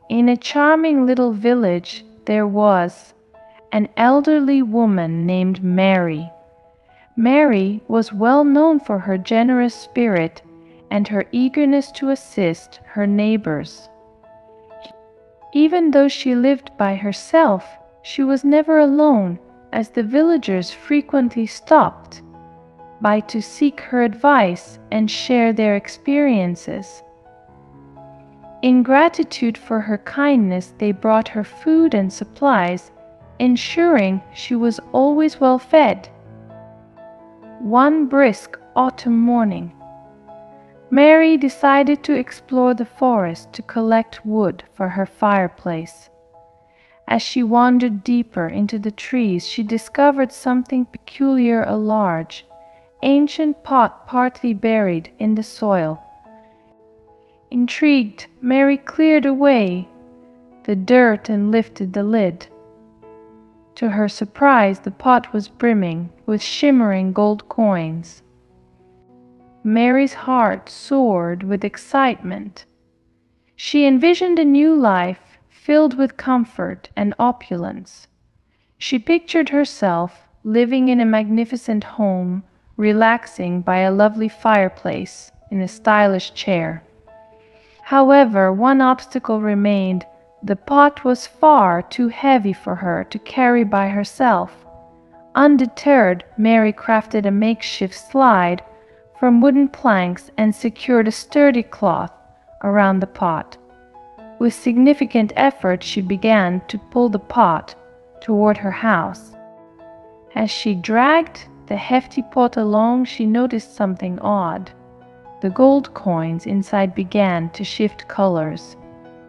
In a charming little village there was an elderly woman named Mary. Mary was well known for her generous spirit and her eagerness to assist her neighbors. Even though she lived by herself, she was never alone, as the villagers frequently stopped by to seek her advice and share their experiences. In gratitude for her kindness, they brought her food and supplies, ensuring she was always well fed. One brisk autumn morning, Mary decided to explore the forest to collect wood for her fireplace. As she wandered deeper into the trees, she discovered something peculiar, a large, ancient pot partly buried in the soil. Intrigued, Mary cleared away the dirt and lifted the lid. To her surprise, the pot was brimming with shimmering gold coins. Mary's heart soared with excitement. She envisioned a new life filled with comfort and opulence. She pictured herself living in a magnificent home, relaxing by a lovely fireplace in a stylish chair. However, one obstacle remained. The pot was far too heavy for her to carry by herself. Undeterred, Mary crafted a makeshift slide from wooden planks and secured a sturdy cloth around the pot. With significant effort, she began to pull the pot toward her house. As she dragged the hefty pot along, she noticed something odd. The gold coins inside began to shift colors.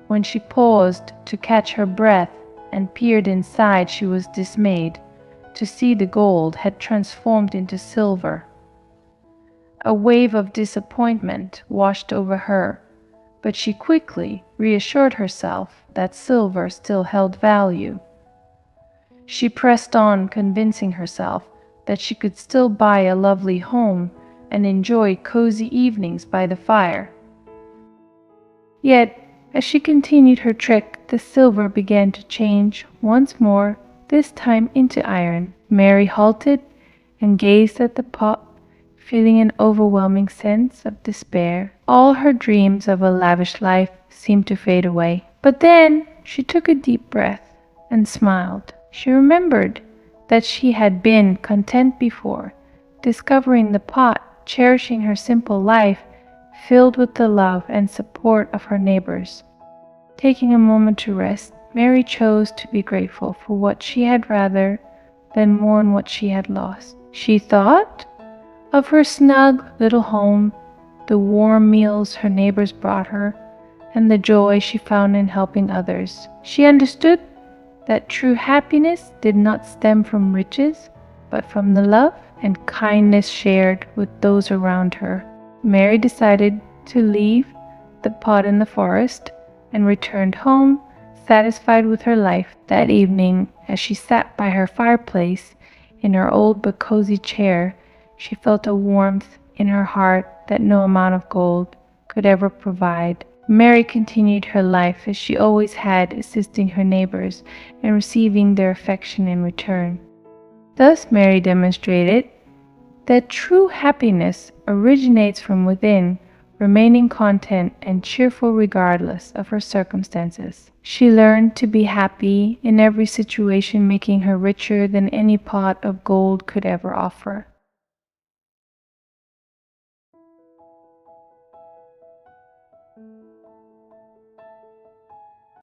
When she paused to catch her breath and peered inside, she was dismayed to see the gold had transformed into silver. A wave of disappointment washed over her, but she quickly reassured herself that silver still held value. She pressed on, convincing herself that she could still buy a lovely home and enjoy cozy evenings by the fire. Yet, as she continued her trek, the silver began to change once more, this time into iron. Mary halted and gazed at the pot, feeling an overwhelming sense of despair. All her dreams of a lavish life seemed to fade away. But then she took a deep breath and smiled. She remembered that she had been content before, discovering the pot, cherishing her simple life, filled with the love and support of her neighbors. Taking a moment to rest, Mary chose to be grateful for what she had rather than mourn what she had lost. She thought of her snug little home, the warm meals her neighbors brought her, and the joy she found in helping others. She understood that true happiness did not stem from riches, but from the love and kindness shared with those around her. Mary decided to leave the pot in the forest and returned home, satisfied with her life. That evening, as she sat by her fireplace in her old but cozy chair, she felt a warmth in her heart that no amount of gold could ever provide. Mary continued her life as she always had, assisting her neighbors and receiving their affection in return. Thus, Mary demonstrated that true happiness originates from within, remaining content and cheerful regardless of her circumstances. She learned to be happy in every situation, making her richer than any pot of gold could ever offer.